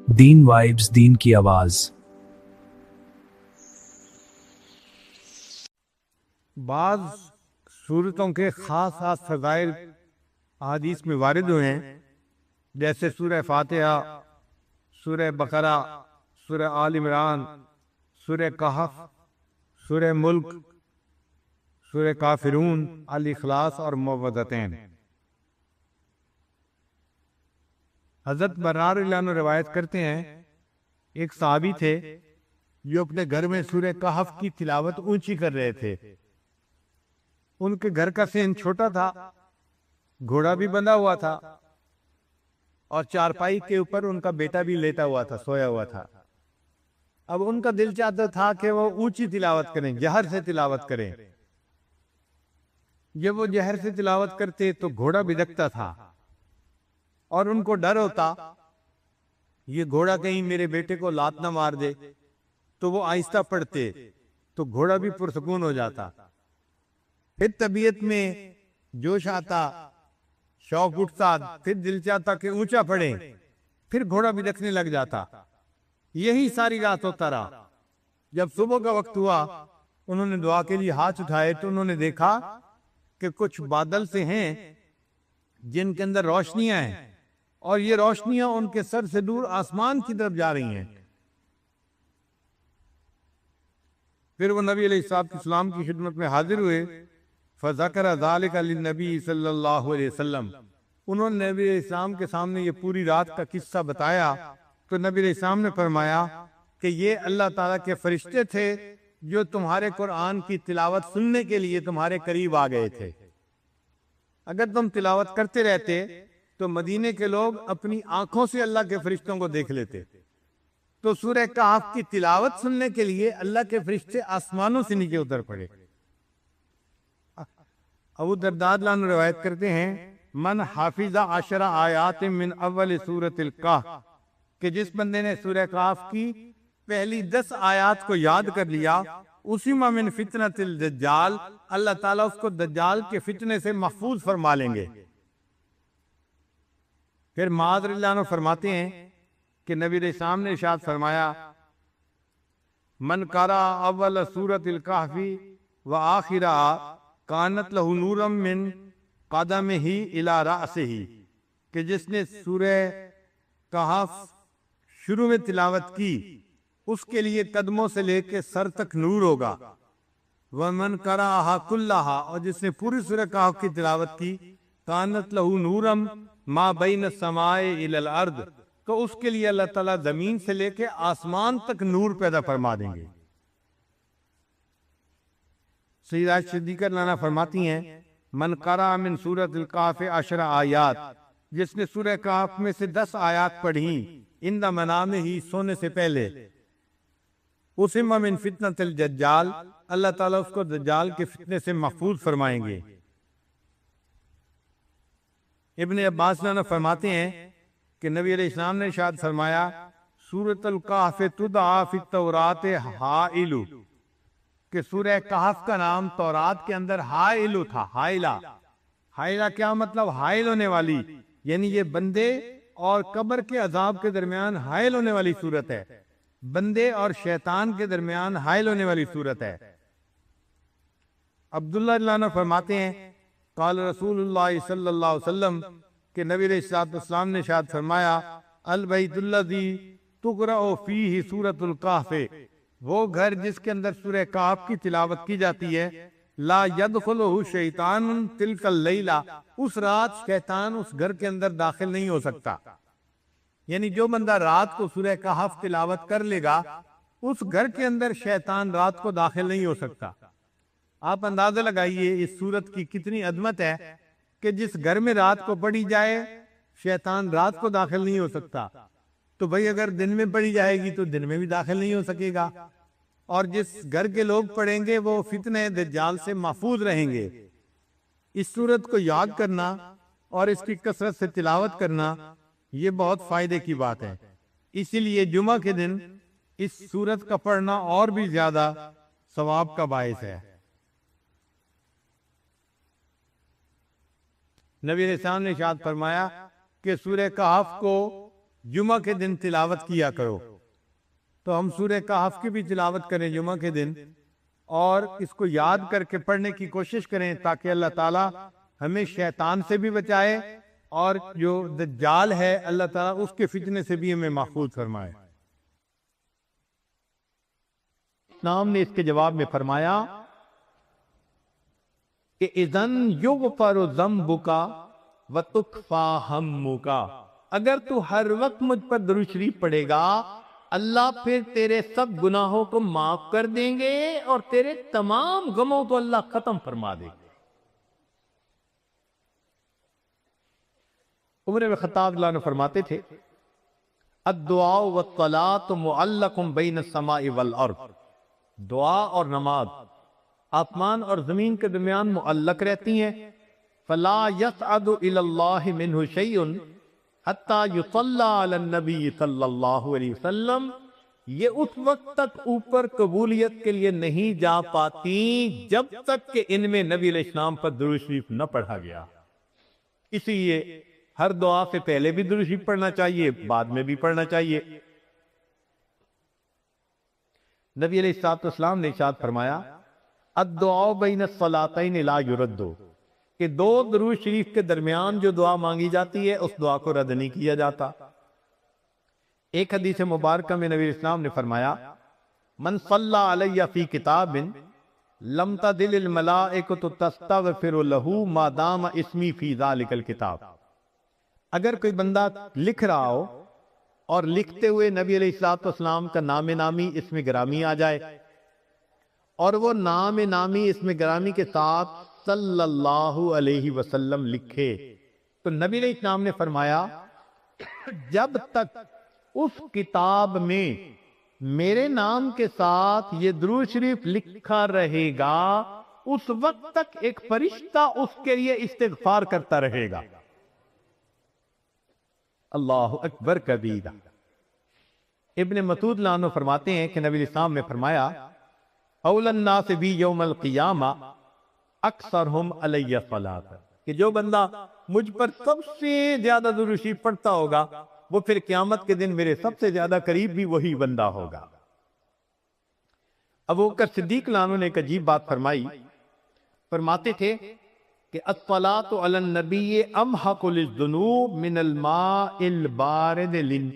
دین vibes, دین کی آواز۔ بعض صورتوں کے خاص خاص فضائل احادیث میں وارد ہوئے ہیں، جیسے سورہ فاتحہ، سورہ بقرہ، سورہ آل عمران، سورہ کہف، سورہ ملک، سورہ کافرون، الاخلاص اور معوذتین۔ حضرت برار اللہ عنہ روایت کرتے ہیں، ایک صحابی تھے جو اپنے گھر میں سورہ کہف کی تلاوت اونچی کر رہے تھے۔ ان کے گھر کا سین چھوٹا تھا، گھوڑا بھی بندھا ہوا تھا، اور چارپائی کے اوپر ان کا بیٹا بھی لیٹا ہوا تھا، سویا ہوا تھا۔ اب ان کا دل چاہتا تھا کہ وہ اونچی تلاوت کریں، جہر سے تلاوت کریں۔ جب وہ جہر سے تلاوت کرتے تو گھوڑا بدکتا تھا، اور ان کو ڈر ہوتا یہ گھوڑا کہیں میرے بیٹے کو لات نہ مار دے، تو وہ آہستہ پڑھتے تو گھوڑا بھی پرسکون ہو جاتا۔ پھر طبیعت میں جوش آتا، شوق اٹھتا، پھر دل چاہتا کہ اونچا پڑھیں، پھر گھوڑا بھی دکھنے لگ جاتا۔ یہی ساری رات ہوتا رہا۔ جب صبح کا وقت ہوا، انہوں نے دعا کے لیے ہاتھ اٹھائے تو انہوں نے دیکھا کہ کچھ بادل سے ہیں جن کے اندر روشنیاں ہیں، اور یہ روشنیاں ان کے سر سے دور آسمان کی طرف جا رہی ہیں۔ پھر وہ نبی علیہ السلام کی خدمت میں حاضر ہوئے، فَذَكَرَ ذَلِكَ لِلنَّبِي صلی اللہ علیہ وسلم۔ انہوں نے نبی علیہ السلام کے سامنے یہ پوری رات کا قصہ بتایا، تو نبی علیہ السلام نے فرمایا کہ یہ اللہ تعالیٰ کے فرشتے تھے جو تمہارے قرآن کی تلاوت سننے کے لیے تمہارے قریب آ گئے تھے۔ اگر تم تلاوت کرتے رہتے تو مدینے کے لوگ اپنی آنکھوں سے اللہ کے فرشتوں کو دیکھ لیتے۔ تو سورہ کہف کی تلاوت سننے کے لیے اللہ کے فرشتے آسمانوں سے نیچے اتر پڑے۔ ابو درداء رضی اللہ عنہ روایت کرتے ہیں، من حافظ 10 آیات من اول سورۃ الکہف، کہ جس بندے نے سورہ کہف کی پہلی 10 آیات کو یاد کر لیا، اسی من فتنۃ الدجال، اللہ تعالیٰ اس کو دجال کے فتنے سے محفوظ فرما لیں گے۔ پھر معاذ رضی اللہ عنہ فرماتے ہیں کہ نبی علیہ السلام نے ارشاد فرمایا، من قرأ اول سورۃ الکہف وآخرہا کانت لہ نورا من قدمہ الی رأسہ، کہ جس نے سورہ کہف شروع میں تلاوت کی اس کے لیے قدموں سے لے کے سر تک نور ہوگا۔ ومن قرأہا کلہا، اور جس نے پوری سورہ کہف کی تلاوت کی، کانت لہ نورا ما بین السماء الی الارض، تو اس کے لیے اللہ تعالیٰ زمین سے لے کے آسمان تک نور پیدا فرما دیں گے۔ سیدہ عائشہ صدیقہ رضی اللہ عنہا فرماتی ہیں، من قرأ من سورۃ الکہف 10 آیات، جس نے سورہ کہف میں سے 10 آیات پڑھیں عند منامہ، سونے سے پہلے، اسم من فتنۃ الدجال، اللہ تعالیٰ اس کو دجال کے فتنے سے محفوظ فرمائیں گے۔ ابن عباس نے فرماتے ہیں کہ نبی علیہ السلام نے ارشاد فرمایا، سورۃ الکہف تدعی فی التوراۃ حائل، کہ سورہ کہف کا نام تورات کے اندر حائل تھا۔ حائلہ کیا مطلب؟ حائل ہونے والی، یعنی یہ بندے اور قبر کے عذاب کے درمیان حائل ہونے والی صورت ہے، بندے اور شیطان کے درمیان حائل ہونے والی صورت ہے۔ عبداللہ رضی اللہ عنہ فرماتے ہیں، قال رسول اللہ صلی اللہ علیہ وسلم، کہ نبی علیہ السلام نے ارشاد فرمایا، البیت الذی تقرأ فیہ سورۃ الکہف، وہ گھر جس کے اندر سورہ کہف کی تلاوت کی جاتی ہے، لا یدخلہ شیطان تلک اللیلہ، اس رات شیطان اس گھر کے اندر داخل نہیں ہو سکتا۔ یعنی جو بندہ رات کو سورہ کہف تلاوت کر لے گا، اس گھر کے اندر شیطان رات کو داخل نہیں ہو سکتا۔ آپ اندازہ لگائیے اس سورت کی کتنی عظمت ہے کہ جس گھر میں رات کو پڑھی جائے شیطان رات کو داخل نہیں ہو سکتا، تو بھئی اگر دن میں پڑھی جائے گی تو دن میں بھی داخل نہیں ہو سکے گا، اور جس گھر کے لوگ پڑھیں گے وہ فتنہ دجال سے محفوظ رہیں گے۔ اس سورت کو یاد کرنا اور اس کی کثرت سے تلاوت کرنا یہ بہت فائدے کی بات ہے، اسی لیے جمعہ کے دن اس سورت کا پڑھنا اور بھی زیادہ ثواب کا باعث ہے۔ نبی علیہ السلام نے ارشاد فرمایا کہ سورہ کہف کو جمعہ کے دن تلاوت کیا کرو۔ تو ہم سورہ کہف کی بھی تلاوت کریں جمعہ کے دن، اور اس کو یاد کر کے پڑھنے کی کوشش کریں تاکہ اللہ تعالیٰ ہمیں شیطان سے بھی بچائے اور جو دجال ہے اللہ تعالیٰ اس کے فتنے سے بھی ہمیں محفوظ فرمائے۔ نام نے اس کے جواب میں فرمایا کہ اذن یغفر ذنبک وتکفی ہمک، اگر تو ہر وقت مجھ پر درود شریف پڑھے گا اللہ پھر تیرے سب گناہوں کو معاف کر دیں گے اور تیرے تمام غموں کو اللہ ختم فرما دے گے۔ عمر بن خطاب اللہ عنہ فرماتے تھے الدعاء والصلاۃ معلق بین السماء والارض، دعا اور نماز آسمان اور زمین کے درمیان معلق رہتی ہیں، فلا یصعد الی اللہ منہ شیء حتی یصلی علی النبی صلی اللہ علیہ وسلم، یہ اس وقت تک اوپر قبولیت کے لیے نہیں جا پاتی جب تک کہ ان میں نبی علیہ السلام پر درود شریف نہ پڑھا گیا۔ اسی لیے ہر دعا سے پہلے بھی درود شریف پڑھنا چاہیے، بعد میں بھی پڑھنا چاہیے۔ نبی علیہ السلام نے ارشاد فرمایا الدعاء بین الصلاتین لا یرد، کہ دو درود شریف کے درمیان جو دعا مانگی جاتی ہے اس دعا کو رد نہیں کیا جاتا۔ ایک حدیث مبارکہ میں نبی اسلام نے فرمایا من صلی علی فی کتاب لم تدل الملائکۃ تستغفر له ما دام اسمی فی ذلک الکتاب، اگر کوئی بندہ لکھ رہا ہو اور لکھتے ہوئے نبی علیہ السلام کا نام نامی اس میں گرامی آ جائے اور وہ نام نامی اس میں گرامی کے ساتھ صلی اللہ علیہ وسلم لکھے، تو نبی علیہ السلام نے فرمایا جب تک اس کتاب میں میرے نام کے ساتھ یہ درود شریف لکھا رہے گا اس وقت تک ایک فرشتہ اس کے لیے استغفار کرتا رہے گا۔ اللہ اکبر کبیرہ۔ ابن مسعود عنہ فرماتے ہیں کہ نبی علیہ السلام نے فرمایا اول الناس بی یوم القیامہ اکثرہم علی الصلاۃ، کہ جو بندہ مجھ پر سب سے زیادہ درود شریف پڑھتا ہوگا وہ پھر قیامت کے دن میرے سب سے زیادہ قریب بھی وہی بندہ ہوگا۔ ابو بکر صدیق عنہ نے ایک عجیب بات فرمائی، فرماتے تھے کہ الصلاۃ علی النبی امحق للذنوب من الماء البارد